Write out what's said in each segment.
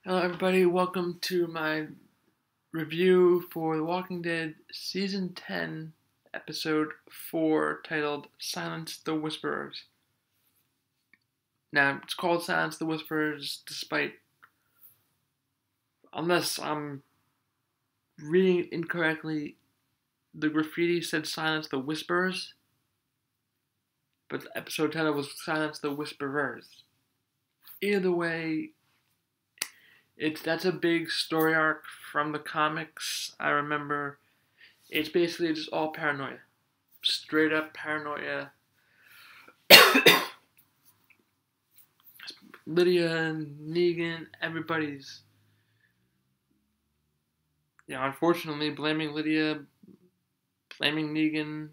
Hello, everybody. Welcome to my review for The Walking Dead Season 10, Episode 4, titled Silence the Whisperers. Now, it's called Silence the Whisperers unless I'm reading it incorrectly, the graffiti said Silence the Whisperers, but the episode title was Silence the Whisperers. Either way, that's a big story arc from the comics. I remember it's basically just all paranoia. Straight up paranoia. Lydia and Negan, everybody's, unfortunately blaming Lydia, blaming Negan,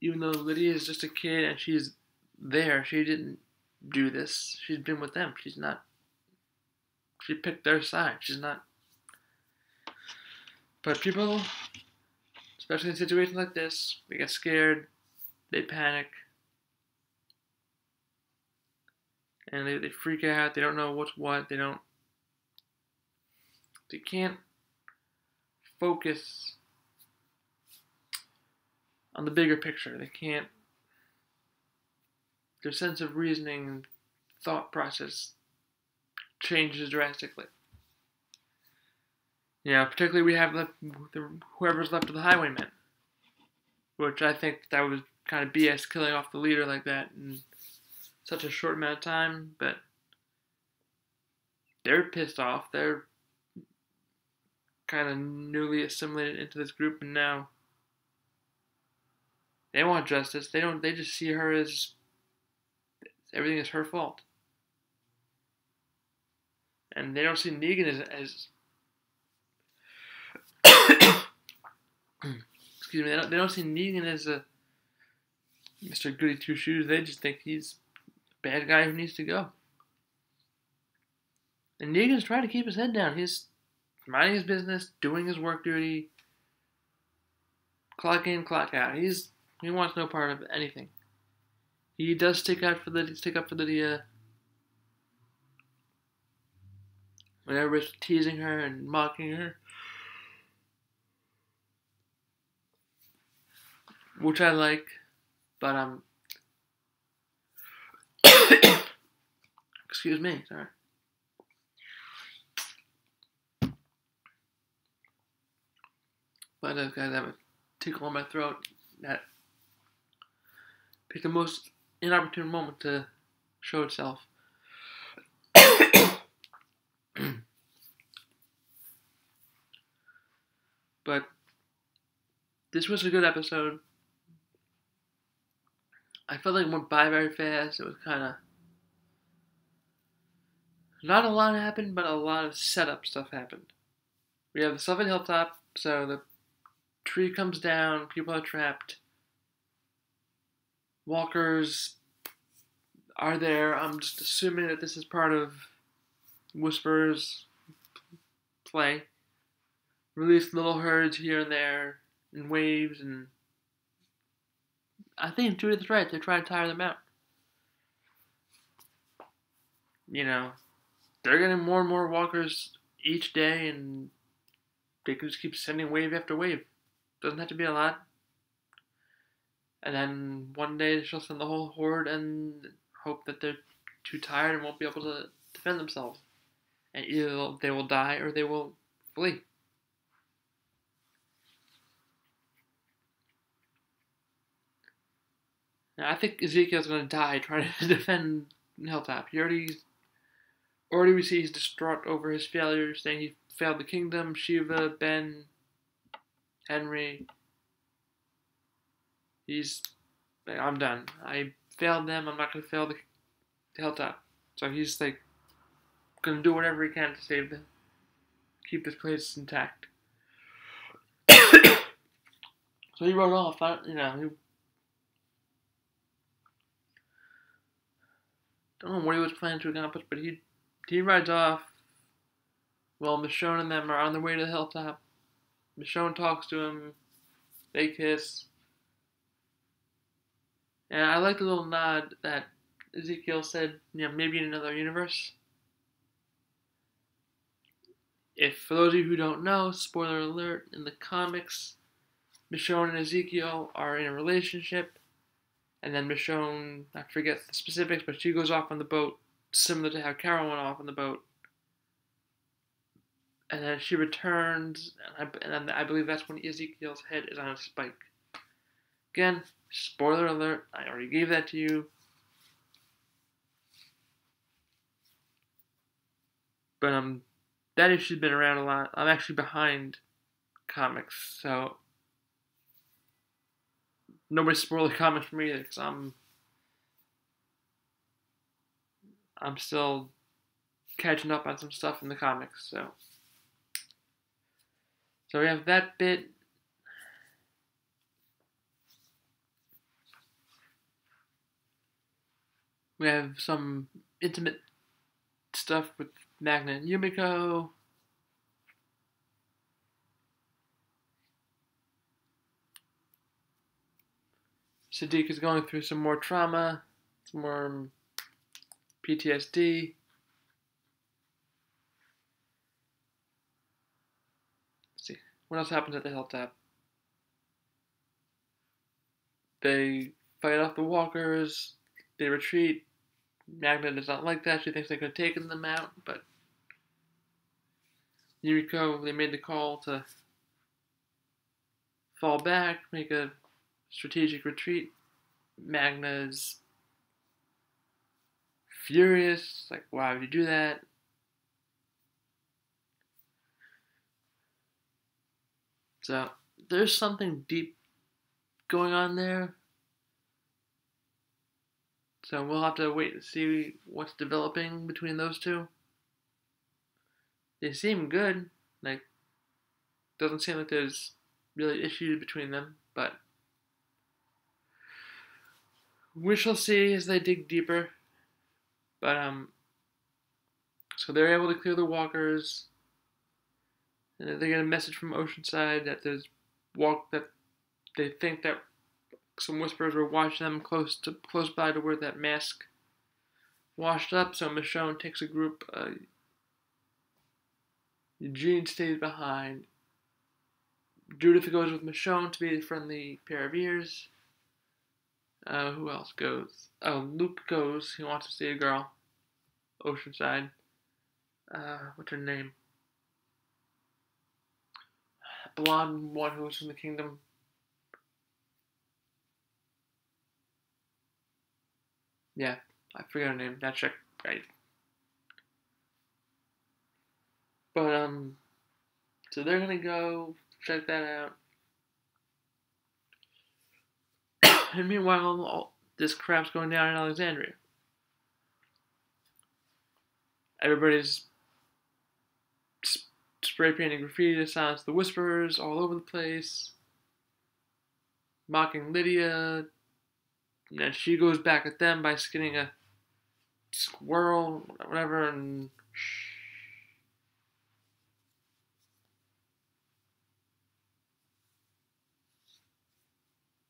even though Lydia is just a kid and she's there. She didn't do this. She's been with them. She picked their side. She's not. But people, especially in situations like this, they get scared, they panic, and they freak out. They don't know what's what. They can't focus on the bigger picture. Their sense of reasoning and thought process changes drastically. Particularly we have whoever's left of the Highwaymen, which I think that was kind of BS, killing off the leader like that in such a short amount of time, but they're pissed off. They're kind of newly assimilated into this group, and now they want justice. They just see her as everything is her fault. And they don't see Negan as excuse me, they don't see Negan as a Mr. Goody Two Shoes. They just think he's a bad guy who needs to go. And Negan's trying to keep his head down. He's minding his business, doing his work duty, clock in, clock out. He wants no part of anything. He does stick up for Lydia whenever it's teasing her and mocking her, which I like, but excuse me, sorry. But guys, I have a tickle in my throat that picked the most inopportune moment to show itself. But this was a good episode. I felt like it went by very fast. It was kind of not a lot happened, but a lot of setup stuff happened. We have the stuff at Hilltop, so the tree comes down, people are trapped. Walkers are there. I'm just assuming that this is part of Whisper's play. Release little herds here and there in waves, and I think Judith's right. They're trying to tire them out. They're getting more and more walkers each day, and they can just keep sending wave after wave. Doesn't have to be a lot. And then one day she'll send the whole horde and hope that they're too tired and won't be able to defend themselves. And either they will die or they will flee. Now, I think Ezekiel's going to die trying to defend Hilltop. Already we see he's distraught over his failures, saying he failed the kingdom, Shiva, Ben, Henry. He's like, I'm done. I failed them. I'm not going to fail the Hilltop. So he's like going to do whatever he can to save them, keep this place intact. So he rode off. He don't know what he was planning to accomplish, but he rides off while Michonne and them are on their way to the Hilltop. Michonne talks to him. They kiss. And I like the little nod that Ezekiel said, maybe in another universe. If, for those of you who don't know, spoiler alert, in the comics, Michonne and Ezekiel are in a relationship, and then Michonne, I forget the specifics, but she goes off on the boat, similar to how Carol went off on the boat. And then she returns, and I believe that's when Ezekiel's head is on a spike. Again, spoiler alert, I already gave that to you. But that issue's been around a lot. I'm actually behind comics, so nobody spoil the comics for me either, because I'm still catching up on some stuff in the comics. So we have that bit. We have some intimate stuff with Magna and Yumiko. Siddiq is going through some more trauma, some more PTSD. Let's see, what else happens at the hilltop? They fight off the walkers. They retreat. Magna does not like that. She thinks they could have taken them out, but Yumiko, they made the call to fall back, make a strategic retreat. Magna's furious, like, why would you do that? So there's something deep going on there. So we'll have to wait and see what's developing between those two. They seem good. Like, doesn't seem like there's really issues between them, but we shall see as they dig deeper. But so they're able to clear the walkers, and they get a message from Oceanside that that they think that some whisperers were watching them close by to where that mask washed up. So Michonne takes a group. Eugene stays behind. Judith goes with Michonne to be a friendly pair of ears. Who else goes? Oh, Luke goes. He wants to see a girl. Oceanside. What's her name? Blonde one who was from the kingdom. Yeah, I forget her name. That check right. But so they're gonna go check that out. And meanwhile, all this crap's going down in Alexandria. Everybody's spray painting graffiti to silence the whisperers all over the place, mocking Lydia. And then she goes back at them by skinning a squirrel, whatever, and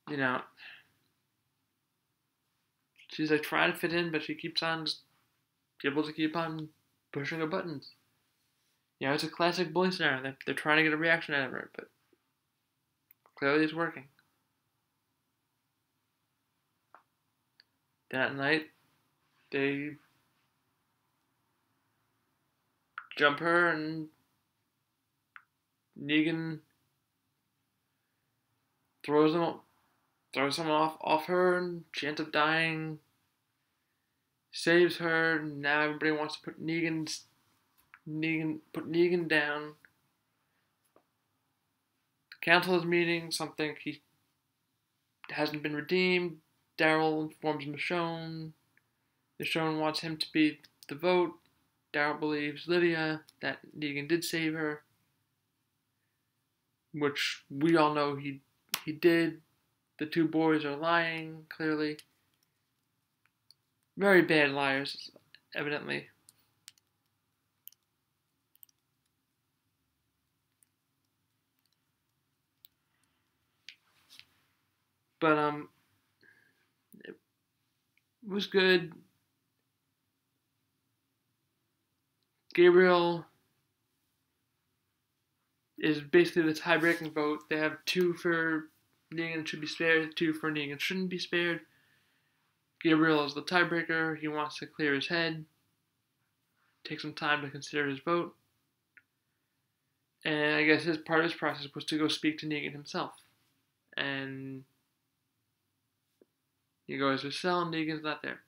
you know, she's like trying to fit in, but she keeps on just able to keep on pushing her buttons. You know, it's a classic bully scenario. They're trying to get a reaction out of her, but clearly it's working. That night, they jump her, and Negan throws him off her, and she ends up dying. Saves her. Now everybody wants to put Negan down. The council is meeting. Some think he hasn't been redeemed. Daryl informs Michonne. Michonne wants him to be the vote. Daryl believes Lydia that Negan did save her, which we all know he did. The two boys are lying, clearly. Very bad liars, evidently. But it was good. Gabriel is basically the tie-breaking vote. They have 2 for Negan should be spared, 2 for Negan shouldn't be spared. Gabriel is the tiebreaker. He wants to clear his head, take some time to consider his vote. And I guess part of his process was to go speak to Negan himself. And he goes to his cell, and Negan's not there.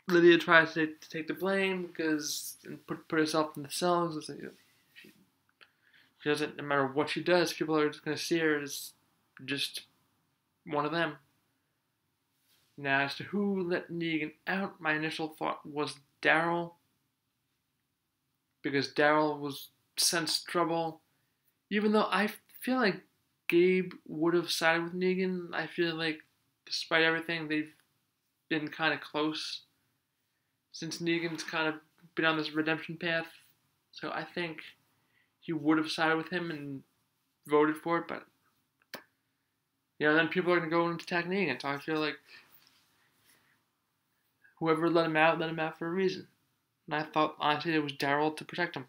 Lydia tries to take the blame and put herself in the cell. She doesn't, no matter what she does, people are just going to see her as just one of them. Now, as to who let Negan out, my initial thought was Daryl. Because Daryl sensed trouble. Even though I feel like Gabe would have sided with Negan, I feel like despite everything, they've been kind of close since Negan's kind of been on this redemption path. So I think he would have sided with him and voted for it, but then people are going to go and attack Negan. So I feel like whoever let him out for a reason. And I thought, honestly, it was Daryl to protect him.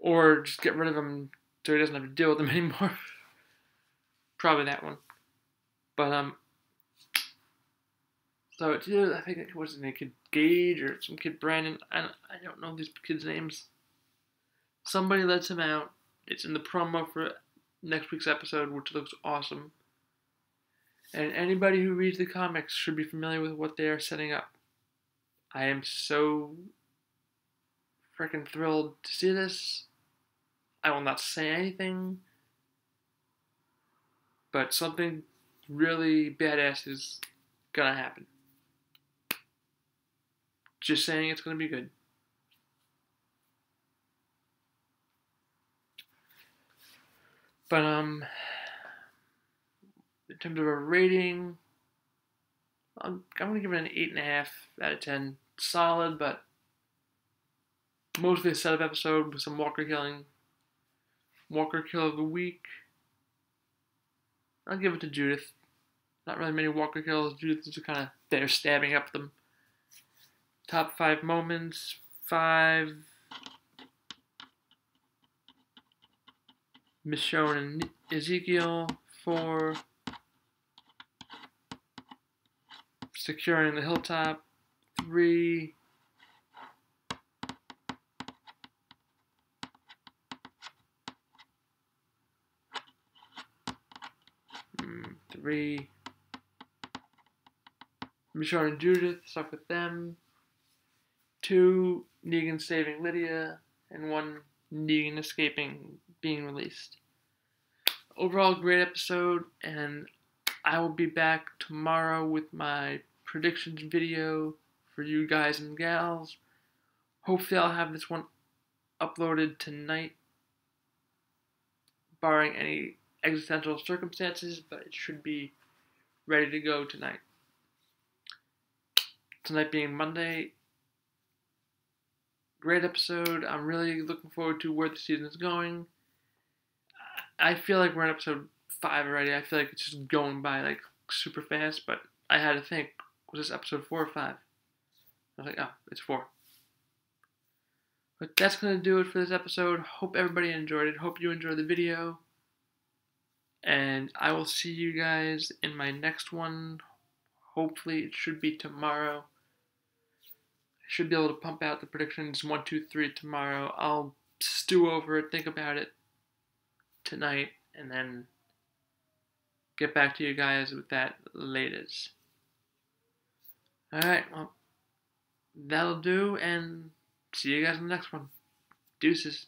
Or just get rid of him so he doesn't have to deal with him anymore. Probably that one. But, so it's either, I think it was a kid Gage or some kid Brandon. I don't know these kids' names. Somebody lets him out. It's in the promo for next week's episode, which looks awesome. And anybody who reads the comics should be familiar with what they are setting up. I am so freaking thrilled to see this. I will not say anything, but something really badass is gonna happen. Just saying it's gonna be good. But, in terms of a rating, I'm going to give it an 8.5 out of 10. Solid, but mostly a setup episode with some Walker killing. Walker kill of the week. I'll give it to Judith. Not really many Walker kills. Judith is just kind of there stabbing up them. Top 5 moments. 5. Michonne and Ezekiel. 4. Securing the hilltop. 3. Michonne and Judith, stuff with them. 2. Negan saving Lydia. And 1. Negan escaping, being released. Overall, great episode, and I will be back tomorrow with my predictions video for you guys and gals. Hopefully I'll have this one uploaded tonight, barring any existential circumstances, but it should be ready to go tonight. Tonight being Monday. Great episode. I'm really looking forward to where the season is going. I feel like we're in episode 5 already. I feel like it's just going by like super fast, but I had to think, was this episode 4 or 5? I was like, oh, it's 4. But that's going to do it for this episode. Hope everybody enjoyed it. Hope you enjoyed the video. And I will see you guys in my next one. Hopefully it should be tomorrow. I should be able to pump out the predictions 1, 2, 3 tomorrow. I'll stew over it, think about it tonight, and then get back to you guys with that latest. Alright, well, that'll do, and see you guys in the next one. Deuces.